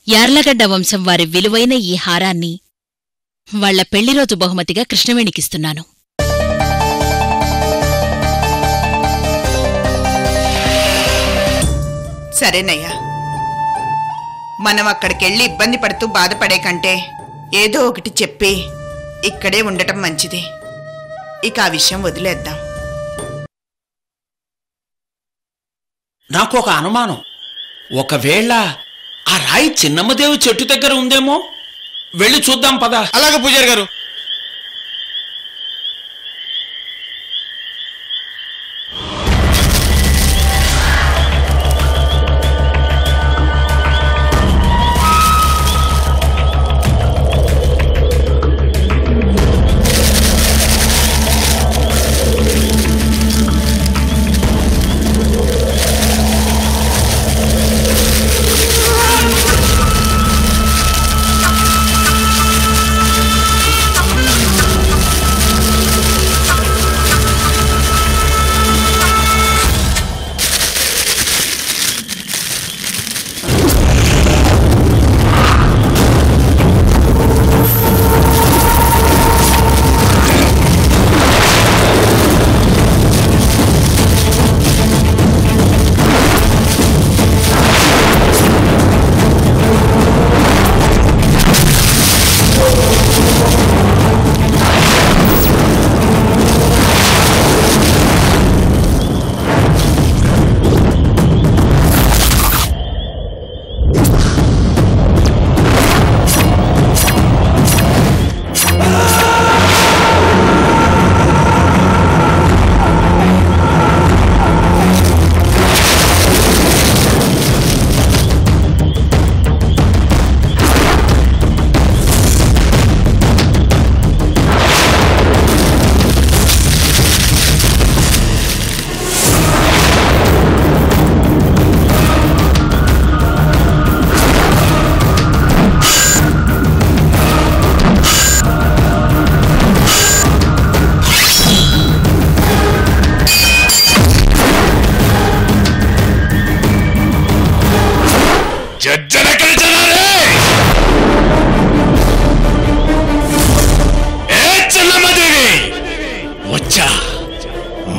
యార్లగడ్డ వంశం వారి విలువైన ఈ హారాన్ని వాళ్ల పెళ్లిరోజు బహుమతిగా కృష్ణవేణికిస్తున్నాను. సరేనయ్యా, మనం అక్కడికెళ్ళి ఇబ్బంది పడుతూ బాధపడే కంటే ఏదో ఒకటి చెప్పి ఇక్కడే ఉండటం మంచిది. ఇక ఆ విషయం వదిలేద్దాం. నాకు ఒక అనుమానం. ఒకవేళ ఆ రాయి చిన్నమ్మదేవి చెట్టు దగ్గర ఉందేమో. వెళ్ళి చూద్దాం పద. అలాగే పూజారి గారు.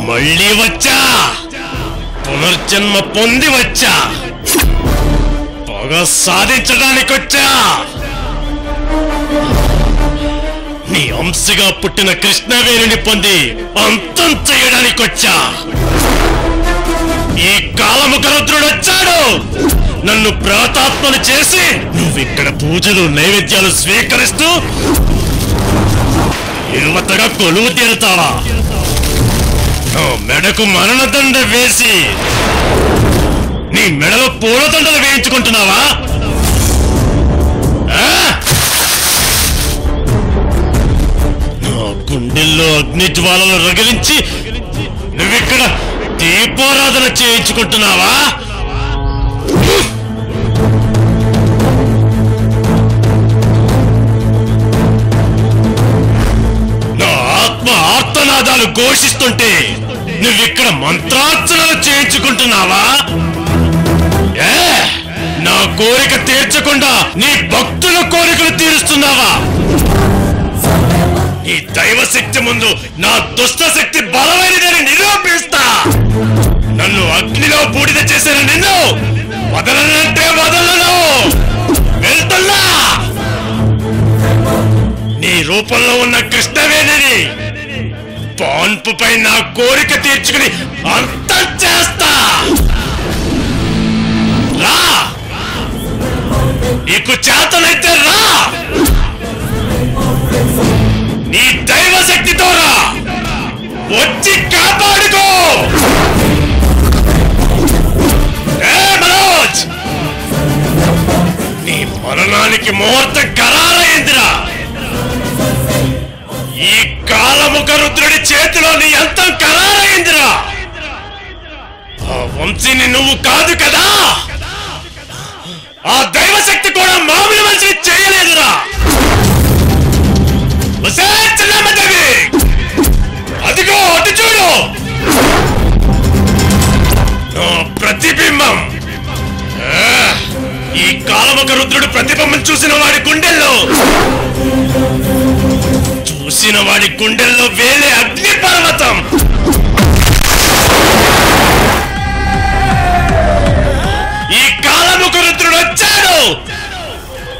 మళ్ళీ వచ్చా, పునర్జన్మ పొంది వచ్చా, పొగ సాధించడానికొచ్చా. నీ అంశగా పుట్టిన కృష్ణవేణిని పొంది అంతం చేయడానికొచ్చా. ఈ కాలముఖరుద్రుడొచ్చాడు. నన్ను ప్రాతాత్మను చేసి నువ్విక్కడ పూజలు నైవేద్యాలు స్వీకరిస్తూ యువతగా కొలువు తీరుతావా? మెడకు మరణదండ వేసి నీ మెడలో పూలదండలు వేయించుకుంటున్నావా? నా గుండెల్లో అగ్నిజ్వాలలు రగిలించి నువ్విక్కడ దీపారాధన చేయించుకుంటున్నావా? నా ఆత్మ ఆర్తనాదాలు ఘోషిస్తుంటే నువ్విక్కడ మంత్రార్చనలు చేయించుకుంటున్నావా? నా కోరిక తీర్చకుండా నీ భక్తుల కోరికలు తీరుస్తున్నావా? ఈ దైవశక్తి ముందు నా దుష్ట శక్తి బలమైనదని నిరూపిస్తా. నన్ను అగ్నిలో బూడిద చేసిన నిన్ను వదలనంటే వదలను. వెళ్తున్నా. నీ రూపంలో ఉన్న కృష్ణవేణిని పాన్పుపై నా కోరిక తీర్చుకుని అంతం చేస్తా. రా, నీకు చేతనైతే రా. నీ దైవశక్తితో రా, వచ్చి కాపాడుకో. మనోజ్, నీ మరణానికి ముహూర్తం ఖరారైందిరా. ఈ కాలముఖ రుద్రుడి చేతిలో నీ అంతం ఖరారైందిరా. ఆ వంశీని నువ్వు కాదు కదా, ఆ దైవశక్తి కూడా మామూలు మనిషిని చేయలేదురా. అదిగో అటు చూడు, నా ప్రతిబింబం. ఈ కాల కాలముఖ రుద్రుడు ప్రతిబింబం చూసిన వాడి గుండెల్లో వేలే అగ్ని పర్వతం. ఈ కాలముఖ రుద్రుడు వచ్చాడు.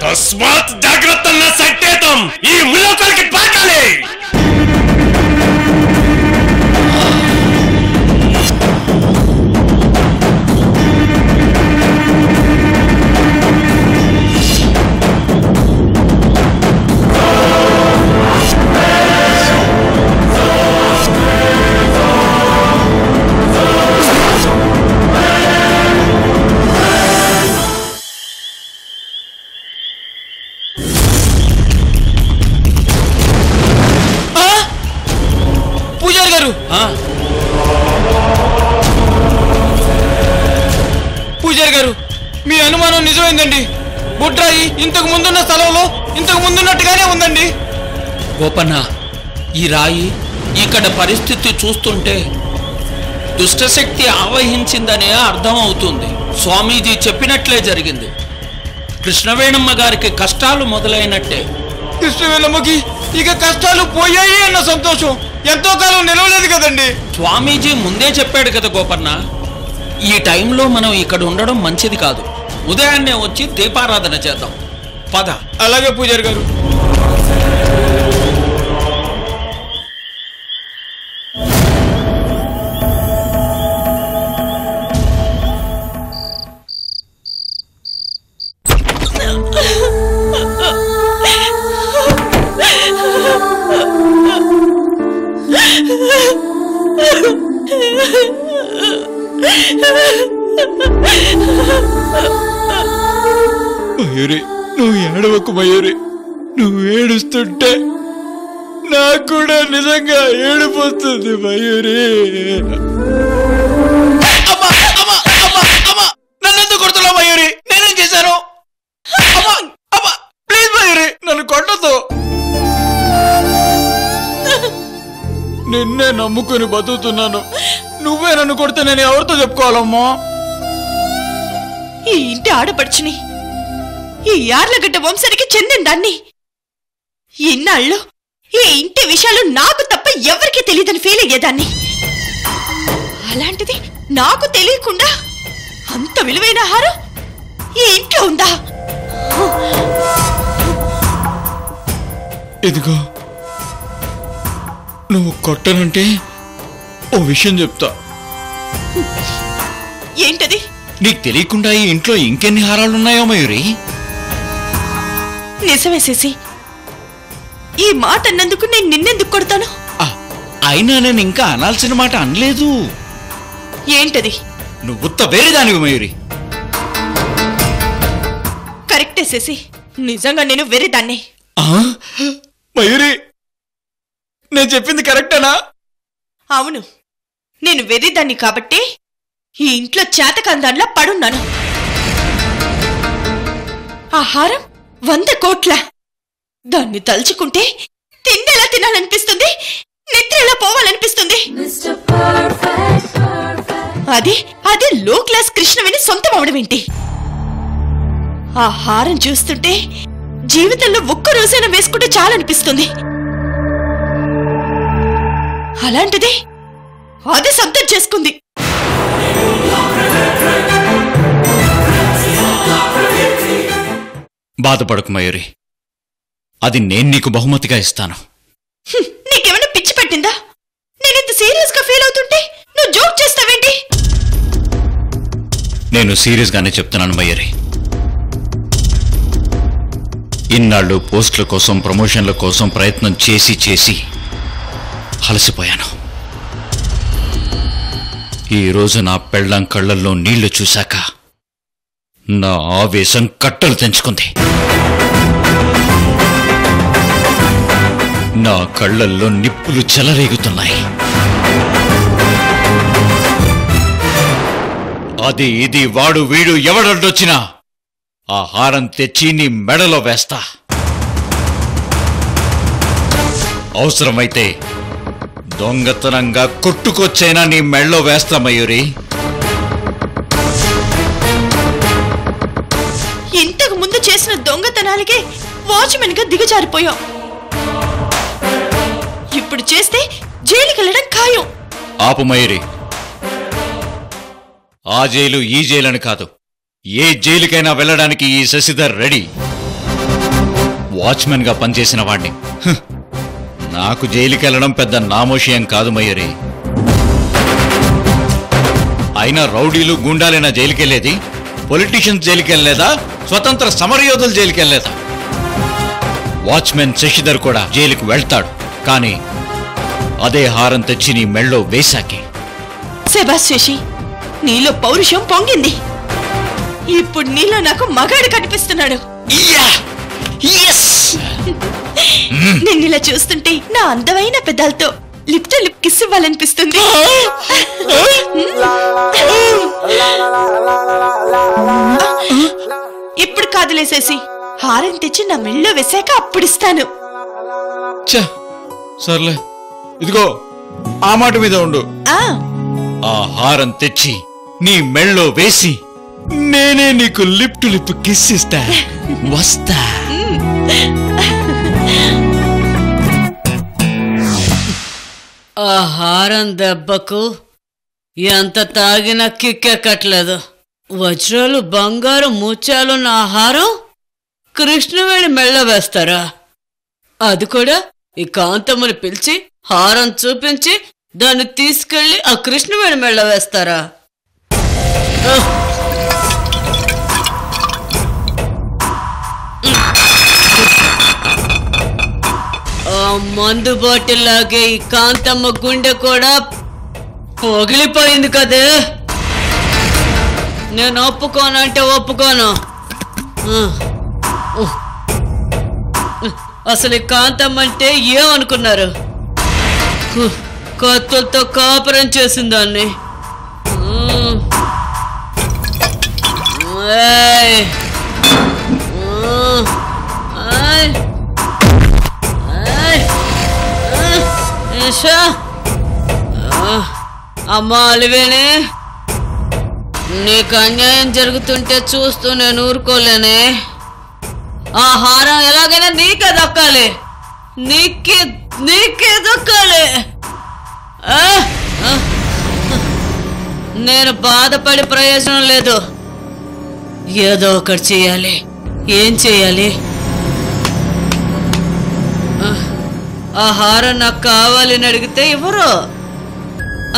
తస్మాత్ జాగ్రత్త అన్న సంకేతం ఈ ములోకాలకి పాకాలి. పూజారి గారు, మీ అనుమానం నిజమైందండి. బుడ్రాయి ఇంతకు ముందున్న స్థలంలో ఇంతకు ముందున్నట్టుగానే ఉందండి. గోపన్న, ఈ రాయి ఇక్కడ పరిస్థితి చూస్తుంటే దుష్టశక్తి ఆవహించిందనే అర్థం అవుతుంది. స్వామీజీ చెప్పినట్లే జరిగింది. కృష్ణవేణమ్మ గారికి కష్టాలు మొదలైనట్టే. కృష్ణవేణమ్మకి ఇక కష్టాలు పోయాయి అన్న సంతోషం ఎంతో కాలం నిలవలేదు కదండి. స్వామీజీ ముందే చెప్పాడు కదా గోపన్న, ఈ టైంలో మనం ఇక్కడ ఉండడం మంచిది కాదు. ఉదయాన్నే వచ్చి దీపారాధన చేద్దాం. పద. అలాగే పూజారి గారు. మయూరి, నువ్వు ఏడవకు మయూరి. నువ్వు ఏడుస్తుంటే నాకు కూడా నిజంగా ఏడిపోతుంది మయూరి. నన్నెందుకు కొడుతున్నావు మయూరి? నేనేం చేశాను? ప్లీజ్ మయూరి, నన్ను కొట్టదు. నిన్నే నమ్ముకుని బతుకుతున్నాను. నువ్వే నన్ను కొడితే నేను ఎవరితో చెప్పుకోవాలమ్మా? ఈ ఇంటి ఆడపడుచుని, ఈ యార్లగడ్డ వంశానికి చెందిన దాన్ని. ఇన్నాళ్ళు ఈ ఇంటి విషయాలు నాకు తప్ప ఎవరికీ తెలియదని ఫీల్ అయ్యేదాన్ని. అలాంటిది నాకు తెలియకుండా అంత విలువైన ఆహారం ఈ ఇంట్లో ఉందా? ఇదిగో, నువ్వు కొట్టనంటే ఓ విషయం చెప్తా. ఏంటది? నీకు తెలియకుండా ఈ ఇంట్లో ఇంకెన్ని హారాలున్నాయో మయూరి? నిజమే శశి, ఈ మాట అన్నందుకు నేను నిన్నెందుకు కొడతాను? అయినా నేను ఇంకా అనాల్సిన మాట అనలేదు. ఏంటది? నువ్వు వేరేదానివి మయూరి. కరెక్టే శశి, నిజంగా నేను వేరేదాన్నే. మయూరి, నేను చెప్పింది కరెక్టేనా? అవును, నేను వెర్రిదాన్ని కాబట్టి ఈ ఇంట్లో చేతకందాన్లా పడున్నాను. ఆహారం 100 కోట్ల. దాన్ని తలుచుకుంటే తిండెలా తినాలనిపిస్తుంది, నిద్ర ఎలా పోవాలనిపిస్తుంది. అది లో క్లాస్ కృష్ణవేణి సొంతం అవడం ఏంటి? ఆహారం చూస్తుంటే జీవితంలో ఒక్క రోజైనా వేసుకుంటే చాలనిపిస్తుంది. అలాంటిది అది శబ్దం చేసుకుంది. బాధపడకు మయూరి, అది నేను నీకు బహుమతిగా ఇస్తాను. నీకేమైనా పిచ్చి పట్టిందా? నేను ఇంత సీరియస్ గా ఫీల్ అవుతుంటే నువ్వు జోక్ చేస్తావేంటి? నేను సీరియస్ గానే చెప్తున్నాను మయూరి. ఇన్నాళ్ళు పోస్టుల కోసం, ప్రమోషన్ల కోసం ప్రయత్నం చేసి చేసి అలసిపోయాను. ఈరోజు నా పెళ్ళాం కళ్ళల్లో నీళ్లు చూశాక నా ఆవేశం కట్టలు తెంచుకుంది. నా కళ్ళల్లో నిప్పులు చెలరేగుతున్నాయి. అది ఇది వాడు వీడు ఎవడొచ్చినా ఆహారం తెచ్చి నీ మెడలో వేస్తా. అవసరమైతే దొంగతనంగా కొట్టుకొచ్చైనా నీ మెడలో వేస్తా మయూరి. ఇంతకు ముందు చేసిన దొంగతనాలకే వాచ్మెన్ గా దిగజారిపోయాం. ఇప్పుడు చేస్తే జైలుకెళ్ళడం ఖాయం. ఆపు మయూరి. ఆ జైలు ఈ జైలని కాదు, ఏ జైలుకైనా వెళ్ళడానికి ఈ శశిధర్ రెడీ. వాచ్మెన్ గా పనిచేసిన వాణ్ణి. నాకు జైలుకెళ్ళడం పెద్ద నామోషయం కాదు మయూరి. అయినా రౌడీలు గుండాలైనా జైలుకెళ్లేది పొలిటీషియన్స్ జైలుకెళ్లేదా, స్వతంత్ర సమరయోధులు జైలుకెళ్లేదా? వాచ్మెన్ శశిధర్ కూడా జైలుకు వెళ్తాడు, కానీ అదే హారం తెచ్చి నీ మెళ్ళో వేశాకే. శభాష్ శశి, నీలో పౌరుషం పొంగింది. ఇప్పుడు నీలో నాకు మగాడు కనిపిస్తున్నాడు. నిన్నిలా చూస్తుంటే నా అందమైన పెదాలతో లిప్ టు లిప్ కిస్ ఇవ్వాలనిపిస్తుంది. ఇప్పుడు కాదులేసేసి హారం తెచ్చి నా మెళ్ళో వేసాక అప్పుడిస్తాను. సర్లే, ఇదిగో ఆ మాట మీద ఉండు. ఆ హారం తెచ్చి నీ మెళ్ళో వేసి నేనే నీకు లిప్ టు లిప్ కిస్ ఇస్తా. వస్తా. ఆ హారం దెబ్బకు ఎంత తాగినా కిక్కెక్కట్లేదు. వజ్రాలు బంగారు ముత్యాలు నా హారం కృష్ణవేణి మెళ్ళ వేస్తారా? అది కూడా ఈ కాంతమ్మని పిలిచి హారం చూపించి దాన్ని తీసుకెళ్లి ఆ కృష్ణవేణి మెళ్ళ వేస్తారా? ఆ మందు బాటిల్లాగే ఈ కాంతమ్మ గుండె కూడా పగిలిపోయింది కదే. నేను ఒప్పుకోనంటే ఒప్పుకోను. అసలు ఈ కాంతమ్మ అంటే ఏమనుకున్నారు? కత్తులతో కాపురం చేసిందాన్ని. అమ్మా అలివేనే, నీకు అన్యాయం జరుగుతుంటే చూస్తూ నేను ఊరుకోలేనే. ఆ హారం ఎలాగైనా నీకే దక్కాలి, నీకే దక్కాలి. నేను బాధపడి ప్రయోజనం లేదు. ఏదో ఒకటి చేయాలి. ఏం చేయాలి? ఆ హారం నాకు కావాలని అడిగితే ఇవ్వరు.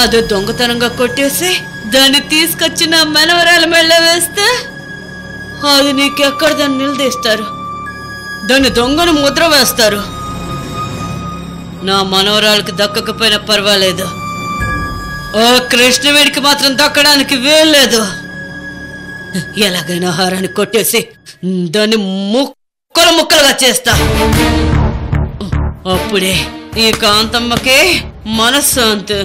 అది దొంగతనంగా కొట్టేసి దాన్ని తీసుకొచ్చి నా మనవరాల మెళ్ళ వేస్తే అది నీకెక్కడ దాన్ని నిలదీస్తారు, దాన్ని దొంగను ముద్ర వేస్తారు. నా మనవరాలకి దక్కకపోయినా పర్వాలేదు, ఓ కృష్ణవేడికి మాత్రం దక్కడానికి వీల్లేదు. ఎలాగైనా హారాన్ని కొట్టేసి దాన్ని ముక్కలు ముక్కలుగా చేస్తా. అప్పుడే ఈ కాంతమ్మకి మనశ్శాంతి.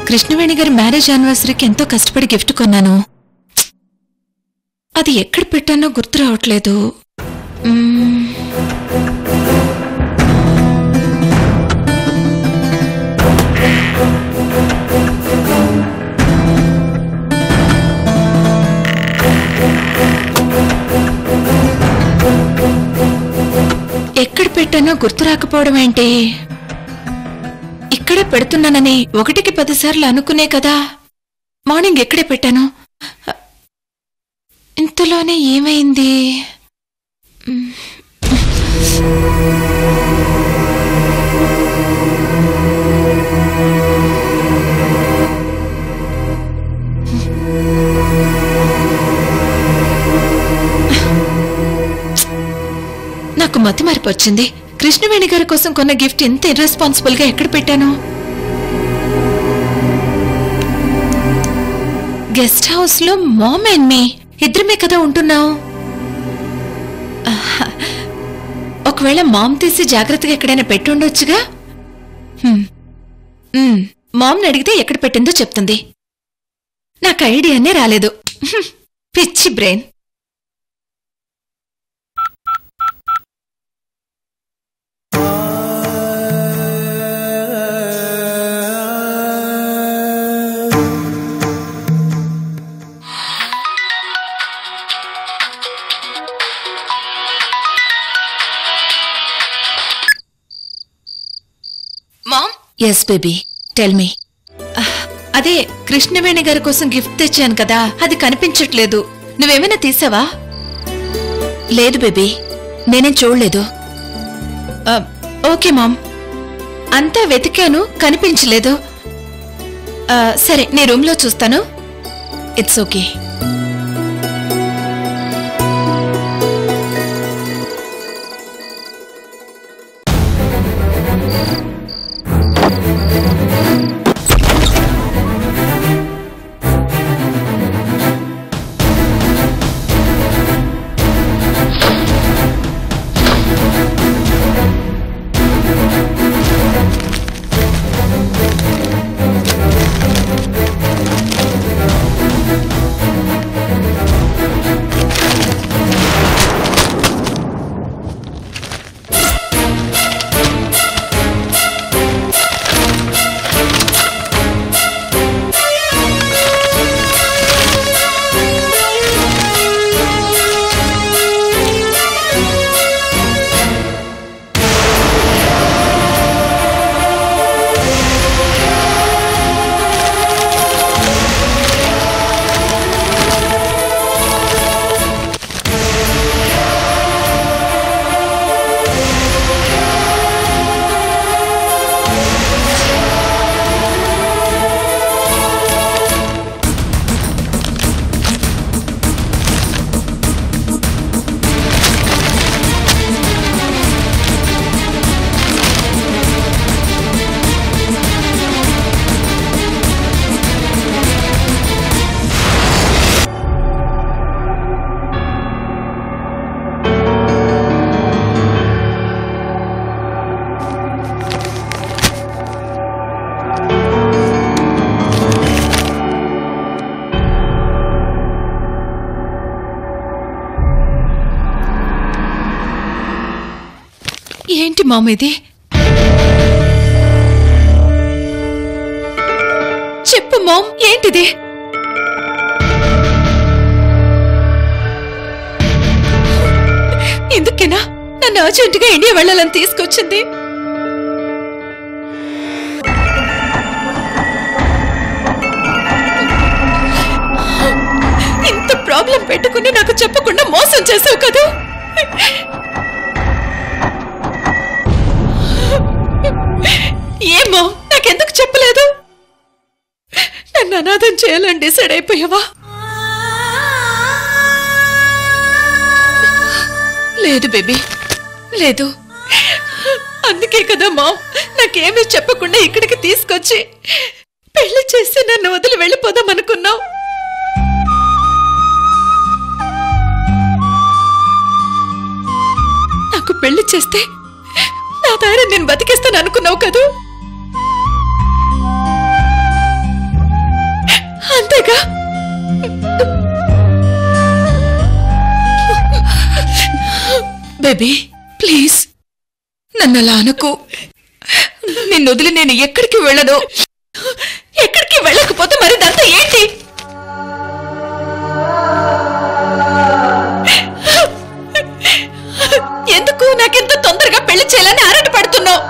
కృష్ణవేణి గారి మ్యారేజ్ యానివర్సరీకి ఎంతో కష్టపడి గిఫ్ట్ కొన్నాను. అది ఎక్కడ పెట్టానో గుర్తు రావట్లేదు. ఎక్కడ పెట్టానో గుర్తు రాకపోవడం ఏంటి? ఇక్కడే పెడుతున్నానని 1కి 10 సార్లు అనుకునే కదా మార్నింగ్ ఎక్కడే పెట్టాను. ఇంతలోనే ఏమైంది? నాకు మతి మరిపొచ్చింది. కృష్ణవేణి గారి కోసం కొన్న గిఫ్ట్ ఇంత ఇర్రెస్పాన్సిబుల్ గా ఎక్కడ పెట్టాను? గెస్ట్ హౌస్ లో మామ్ అండ్ మీ ఇద్దరమే కదా ఉంటున్నావు. ఒకవేళ మామ్ తీసి జాగ్రత్తగా ఎక్కడైనా పెట్టుండొచ్చుగా. మామ్ని అడిగితే ఎక్కడ పెట్టిందో చెప్తుంది. నాకు ఐడియానే రాలేదు. పిచ్చి brain. Ma'am. Yes baby, tell me. అదే కృష్ణవేణి గారి కోసం గిఫ్ట్ తెచ్చాను కదా, అది కనిపించట్లేదు. నువ్వేమైనా తీసావా? లేదు బేబీ, నేనేం చూడలేదు. Okay ma'am. అంతా వెతికాను, కనిపించలేదు. సరే, నీ రూమ్లో చూస్తాను. It's okay. ఏంటి మామ్ ఇది? చెప్పు మామ్, ఏంటిది? ఎందుకేనా నన్ను అర్జెంటుగా ఇండియా వెళ్ళాలని తీసుకొచ్చింది? ఇంత ప్రాబ్లం పెట్టుకుని నాకు చెప్పకుండా మోసం చేసావు కదా. ఏమో నాకెందుకు చెప్పలేదు? నన్ను అనాథం చేయాలని డిసైడ్ అయిపోయావా? లేదు బేబీ, లేదు. అందుకే కదా మామ్ నాకేమీ చెప్పకుండా ఇక్కడికి తీసుకొచ్చి పెళ్లి చేసి నన్ను వదిలి వెళ్ళిపోదాం అనుకున్నావు. నాకు పెళ్లి చేస్తే నా దారి నేను బతికేస్తాను అనుకున్నావు కదూ. అంతేగా? బేబీ ప్లీజ్ నన్ను అలా అనుకో. నిన్ను వదిలి నేను ఎక్కడికి వెళ్ళను. ఎక్కడికి వెళ్ళకపోతే మరి ఇదంతా ఏంటి? ఎందుకు నాకెంత తొందరగా పెళ్లి చేయాలని ఆరాట పడుతున్నావు?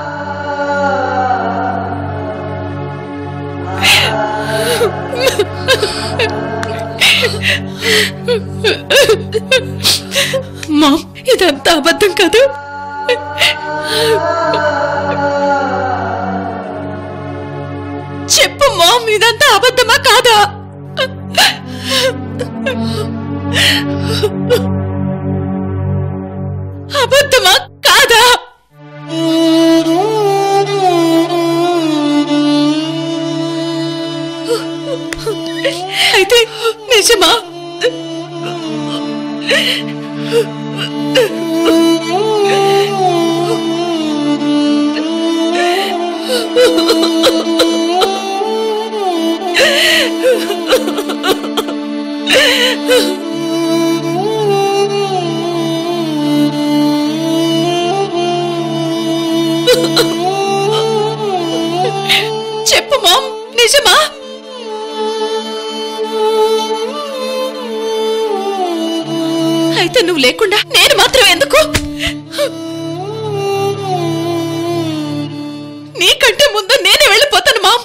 మామ్ ఇదంతా అబద్ధం కాదు. చెప్పు మామ్, ఇదంతా అబద్ధమా కాదా? అబద్ధమా కాదా? అయితే నిజమా? చెప్పు మామ్, నిజమా? అయితే నువ్వు లేకుండా నేను మాత్రం ఎందుకు? నీకంటే ముందు నేనే వెళ్ళిపోతాను మామ్.